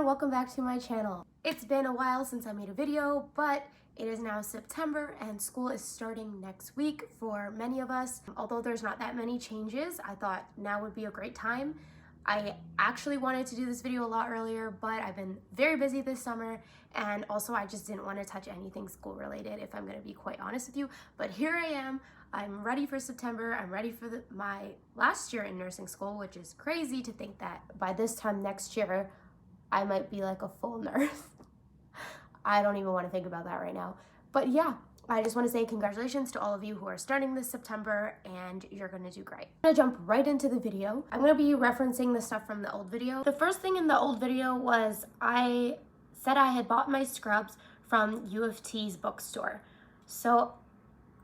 welcome back to my channel. It's been a while since I made a video, but it is now September and school is starting next week for many of us. Although there's not that many changes, I thought now would be a great time. I actually wanted to do this video a lot earlier, but I've been very busy this summer, and also I just didn't want to touch anything school related, if I'm going to be quite honest with you. But here I am. I'm ready for September. I'm ready for my last year in nursing school, which is crazy to think that by this time next year, I might be like a full nurse. I don't even want to think about that right now. But yeah, I just want to say congratulations to all of you who are starting this September, and you're going to do great. I'm going to jump right into the video. I'm going to be referencing the stuff from the old video. The first thing in the old video was I said I had bought my scrubs from U of T's bookstore. So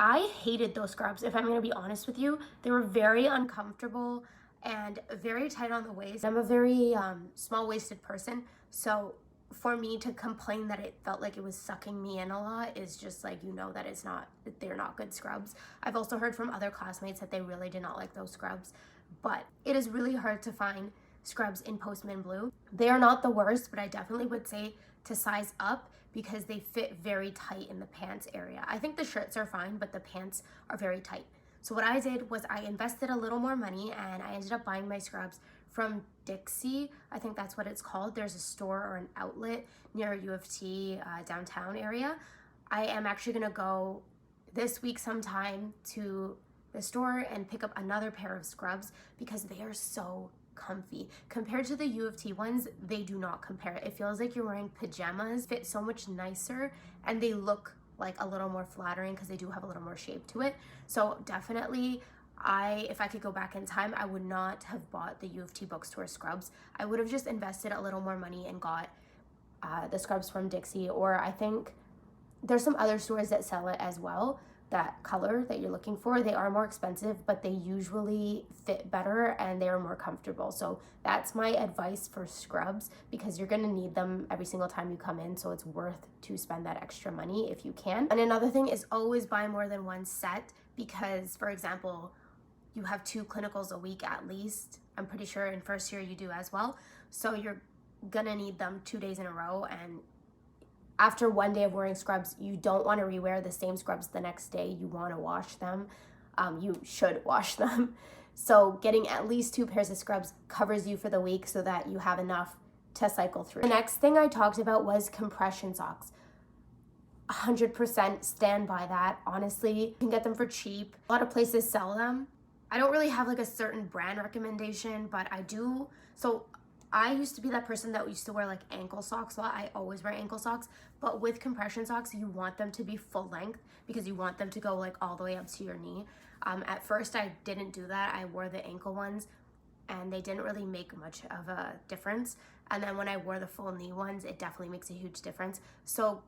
I hated those scrubs, if I'm going to be honest with you. They were very uncomfortable and very tight on the waist. I'm a very small-waisted person, so for me to complain that it felt like it was sucking me in a lot is just like, you know, that they're not good scrubs. I've also heard from other classmates that they really did not like those scrubs, but it is really hard to find scrubs in Postman Blue. They are not the worst, but I definitely would say to size up because they fit very tight in the pants area. I think the shirts are fine, but the pants are very tight. So what I did was I invested a little more money and I ended up buying my scrubs from Dixie. I think that's what it's called. There's a store or an outlet near U of T downtown area. I am actually gonna go this week sometime to the store and pick up another pair of scrubs because they are so comfy. Compared to the U of T ones, they do not compare. It feels like you're wearing pajamas, fit so much nicer, and they look like a little more flattering because they do have a little more shape to it. So definitely, if I could go back in time, I would not have bought the U of T bookstore scrubs. I would have just invested a little more money and got the scrubs from Dixie, or I think there's some other stores that sell it as well. That color that you're looking for, they are more expensive, but they usually fit better and they are more comfortable. So that's my advice for scrubs, because you're gonna need them every single time you come in, so it's worth to spend that extra money if you can. And another thing is always buy more than one set, because for example, you have 2 clinicals a week at least. I'm pretty sure in first year you do as well. So you're gonna need them 2 days in a row, and after one day of wearing scrubs, you don't want to rewear the same scrubs the next day. You want to wash them. You should wash them. So getting at least 2 pairs of scrubs covers you for the week so that you have enough to cycle through. The next thing I talked about was compression socks. 100% stand by that. Honestly, you can get them for cheap. A lot of places sell them. I don't really have like a certain brand recommendation, but I do. So I used to be that person that used to wear like ankle socks a lot. I always wear ankle socks, but with compression socks, you want them to be full length because you want them to go like all the way up to your knee. At first, I didn't do that. I wore the ankle ones and they didn't really make much of a difference. And then when I wore the full knee ones, it definitely makes a huge difference. So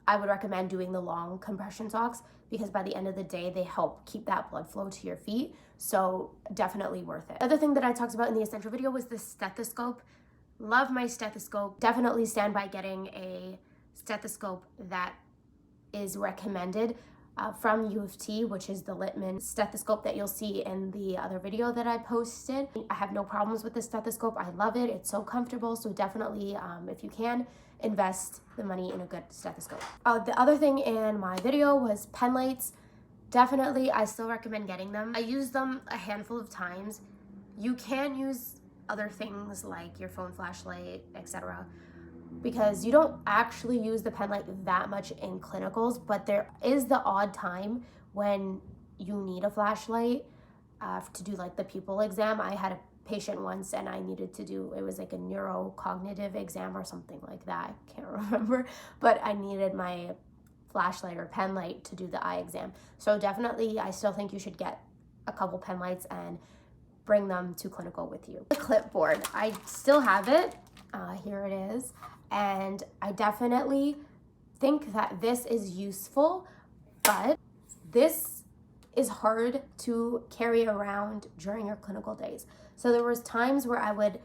I would recommend doing the long compression socks because by the end of the day, they help keep that blood flow to your feet. So definitely worth it. The other thing that I talked about in the essential video was the stethoscope. Love my stethoscope. Definitely stand by getting a stethoscope that is recommended from U of T, which is the Littman stethoscope that you'll see in the other video that I posted. I have no problems with the stethoscope. I love it. It's so comfortable. So definitely, if you can, invest the money in a good stethoscope. The other thing in my video was pen lights. Definitely, I still recommend getting them. I used them a handful of times. You can use other things like your phone flashlight, etc., because you don't actually use the pen light that much in clinicals, but there is the odd time when you need a flashlight to do like the pupil exam. I had a patient once and I needed to do, it was like a neurocognitive exam or something like that. I can't remember, but I needed my flashlight or pen light to do the eye exam. So definitely, I still think you should get a couple pen lights and bring them to clinical with you. The clipboard, I still have it. Here it is. And I definitely think that this is useful, but this is hard to carry around during your clinical days. So there was times where I would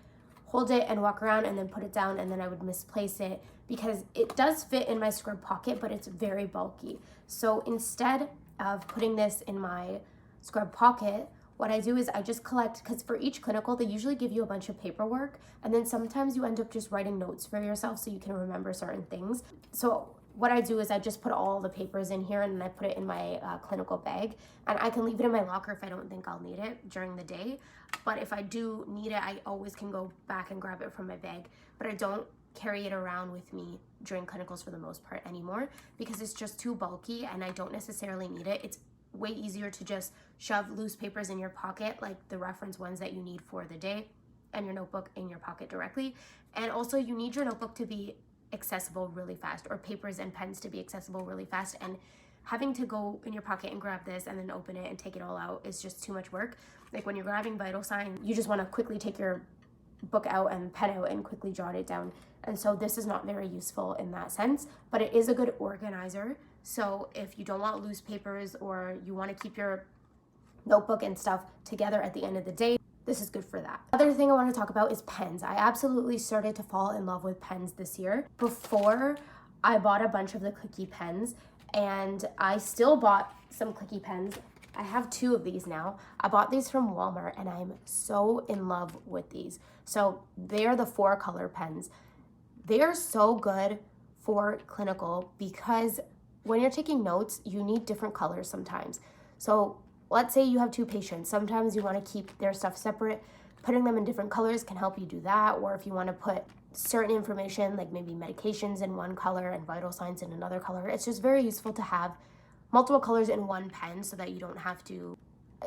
hold it and walk around and then put it down, and then I would misplace it because it does fit in my scrub pocket, but it's very bulky. So instead of putting this in my scrub pocket, what I do is I just collect, because for each clinical, they usually give you a bunch of paperwork, and then sometimes you end up just writing notes for yourself so you can remember certain things. So what I do is I just put all the papers in here, and then I put it in my clinical bag, and I can leave it in my locker if I don't think I'll need it during the day. But if I do need it, I always can go back and grab it from my bag. But I don't carry it around with me during clinicals for the most part anymore, because it's just too bulky and I don't necessarily need it. It's way easier to just shove loose papers in your pocket, like the reference ones that you need for the day, and your notebook in your pocket directly. And also you need your notebook to be accessible really fast, or papers and pens to be accessible really fast, and having to go in your pocket and grab this and then open it and take it all out is just too much work. Like when you're grabbing vital signs, you just want to quickly take your book out and pen out and quickly jot it down. And so this is not very useful in that sense, but it is a good organizer. So if you don't want loose papers, or you want to keep your notebook and stuff together at the end of the day, this is good for that. Other thing I want to talk about is pens. I absolutely started to fall in love with pens this year. Before, I bought a bunch of the clicky pens, and I still bought some clicky pens. I have 2 of these now. I bought these from Walmart, and I'm so in love with these. So they're the 4-color pens. They're so good for clinical, because when you're taking notes, you need different colors sometimes. So let's say you have 2 patients. Sometimes you want to keep their stuff separate. Putting them in different colors can help you do that. Or if you want to put certain information, like maybe medications in one color and vital signs in another color, it's just very useful to have multiple colors in one pen so that you don't have to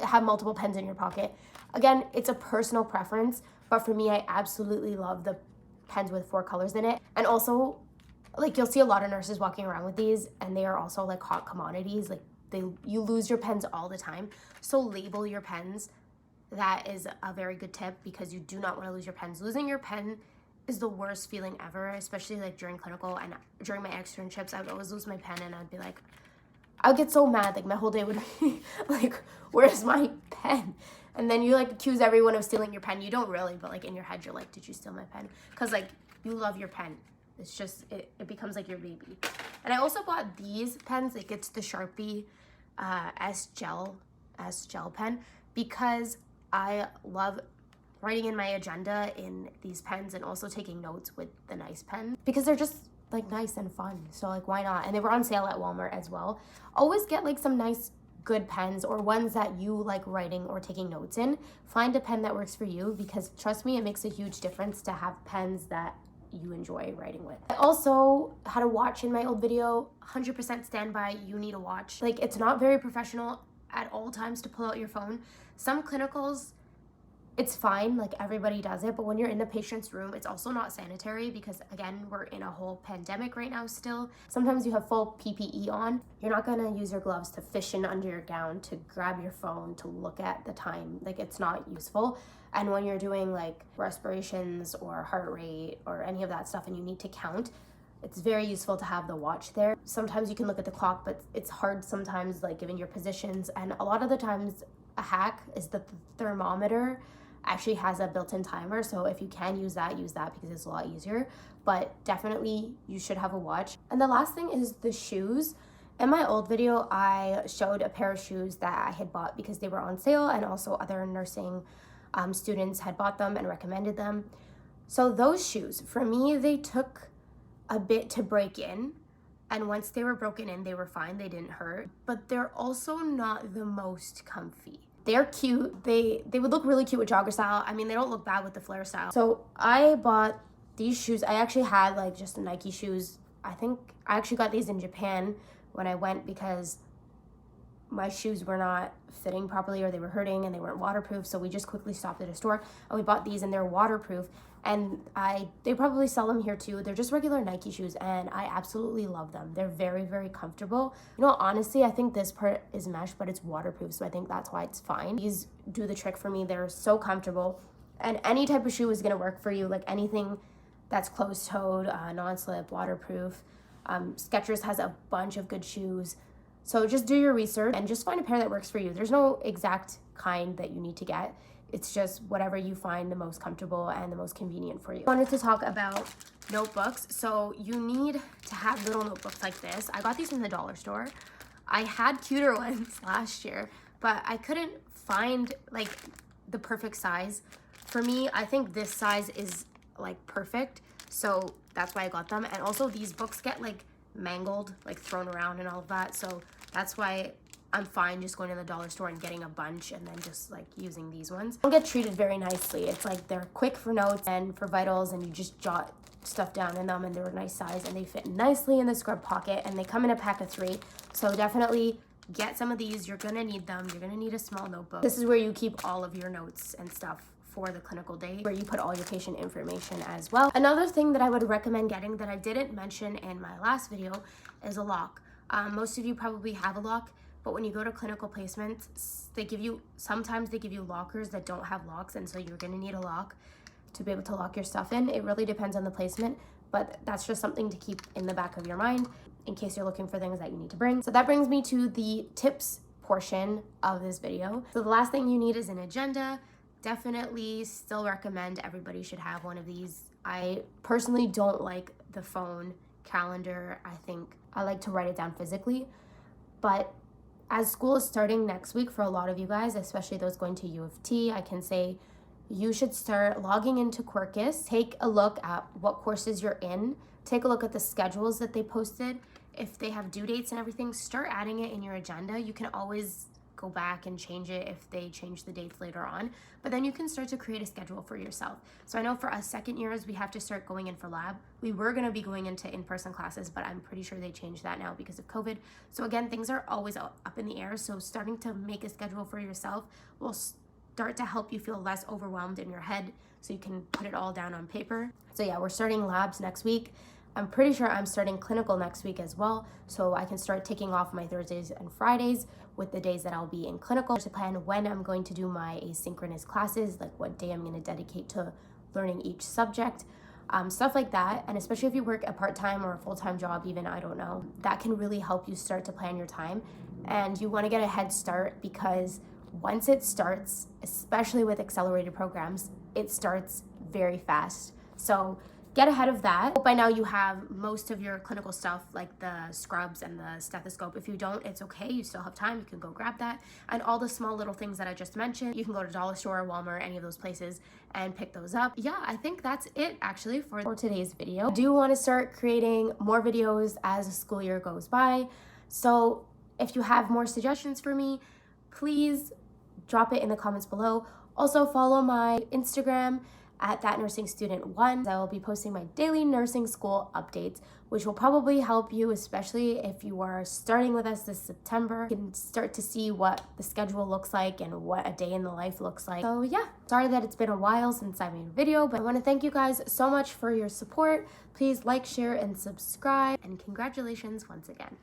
have multiple pens in your pocket. Again, it's a personal preference, but for me, I absolutely love the pens with 4 colors in it. And also, like, you'll see a lot of nurses walking around with these, and they are also like hot commodities. Like, you lose your pens all the time. So label your pens. That is a very good tip, because you do not want to lose your pens. Losing your pen is the worst feeling ever, especially like during clinical and during my externships. I would always lose my pen, and I'd be like, I would get so mad. Like, my whole day would be like, where's my pen? And then you like accuse everyone of stealing your pen. You don't really, but like in your head, you're like, did you steal my pen? Because like, you love your pen. It's just, it becomes like your baby. And I also bought these pens. Like, it's the Sharpie S gel pen, because I love writing in my agenda in these pens, and also taking notes with the nice pen, because they're just like nice and fun. So like, why not? And they were on sale at Walmart as well. Always get like some nice good pens, or ones that you like writing or taking notes in. Find a pen that works for you, because trust me, it makes a huge difference to have pens that you enjoy writing with. I also had a watch in my old video. 100% stand by, you need a watch. Like, it's not very professional at all times to pull out your phone. Some clinicals, it's fine, like everybody does it, but when you're in the patient's room, it's also not sanitary, because again, we're in a whole pandemic right now still. Sometimes you have full PPE on. You're not gonna use your gloves to fish in under your gown to grab your phone to look at the time. Like, it's not useful. And when you're doing like respirations or heart rate or any of that stuff, and you need to count, it's very useful to have the watch there. Sometimes you can look at the clock, but it's hard sometimes, like given your positions. And a lot of the times, a hack is that the thermometer actually has a built-in timer. So if you can use that because it's a lot easier. But definitely you should have a watch. And the last thing is the shoes. In my old video, I showed a pair of shoes that I had bought because they were on sale, and also other nursing students had bought them and recommended them. So those shoes, for me, they took a bit to break in. And once they were broken in, they were fine. They didn't hurt. But they're also not the most comfy. They're cute. They would look really cute with jogger style. I mean, they don't look bad with the flare style. So I bought these shoes. I actually had like just Nike shoes. I think I actually got these in Japan when I went, because my shoes were not fitting properly, or they were hurting and they weren't waterproof. So we just quickly stopped at a store and we bought these, and they're waterproof. And they probably sell them here too. They're just regular Nike shoes, and I absolutely love them. They're very, very comfortable. You know, honestly, I think this part is mesh, but it's waterproof, so I think that's why it's fine. These do the trick for me. They're so comfortable, and any type of shoe is gonna work for you. Like anything that's closed-toed, non-slip, waterproof. Skechers has a bunch of good shoes. So just do your research and just find a pair that works for you. There's no exact kind that you need to get. It's just whatever you find the most comfortable and the most convenient for you. I wanted to talk about notebooks. So you need to have little notebooks like this. I got these in the dollar store. I had cuter ones last year, but I couldn't find like the perfect size. For me, I think this size is like perfect, so that's why I got them. And also these books get like mangled, like thrown around and all of that, so that's why I'm fine just going to the dollar store and getting a bunch and then just like using these ones. They get treated very nicely. It's like they're quick for notes and for vitals, and you just jot stuff down in them, and they're a nice size and they fit nicely in the scrub pocket, and they come in a pack of 3. So definitely get some of these. You're gonna need them. You're gonna need a small notebook. This is where you keep all of your notes and stuff for the clinical day, where you put all your patient information as well. Another thing that I would recommend getting that I didn't mention in my last video is a lock. Most of you probably have a lock, but when you go to clinical placements, sometimes they give you lockers that don't have locks, and so you're gonna need a lock to be able to lock your stuff in. It really depends on the placement, but that's just something to keep in the back of your mind in case you're looking for things that you need to bring. So that brings me to the tips portion of this video. So the last thing you need is an agenda. Definitely still recommend everybody should have one of these. I personally don't like the phone calendar. I think I like to write it down physically, but as school is starting next week for a lot of you guys, especially those going to U of T, I can say you should start logging into Quirkus. Take a look at what courses you're in. Take a look at the schedules that they posted. If they have due dates and everything, start adding it in your agenda. You can always go back and change it if they change the dates later on, but then you can start to create a schedule for yourself. So I know for us second years, we have to start going in for lab. We were going to be going into in-person classes, but I'm pretty sure they changed that now because of COVID. So again, things are always up in the air. So starting to make a schedule for yourself will start to help you feel less overwhelmed in your head, so you can put it all down on paper. So yeah, we're starting labs next week. I'm pretty sure I'm starting clinical next week as well, so I can start taking off my Thursdays and Fridays with the days that I'll be in clinical to plan when I'm going to do my asynchronous classes, like what day I'm going to dedicate to learning each subject, stuff like that. And especially if you work a part-time or a full-time job even, I don't know, that can really help you start to plan your time. And you want to get a head start, because once it starts, especially with accelerated programs, it starts very fast. So get ahead of that. By now you have most of your clinical stuff, like the scrubs and the stethoscope. If you don't, it's okay. You still have time. You can go grab that. And all the small little things that I just mentioned, you can go to Dollar Store, Walmart, any of those places and pick those up. Yeah, I think that's it actually for today's video. I do want to start creating more videos as the school year goes by. So if you have more suggestions for me, please drop it in the comments below. Also follow my Instagram at thatnursingstudent1. I will be posting my daily nursing school updates, which will probably help you, especially if you are starting with us this September. You can start to see what the schedule looks like and what a day in the life looks like. So yeah, sorry that it's been a while since I made a video, but I want to thank you guys so much for your support. Please like, share, and subscribe, and congratulations once again.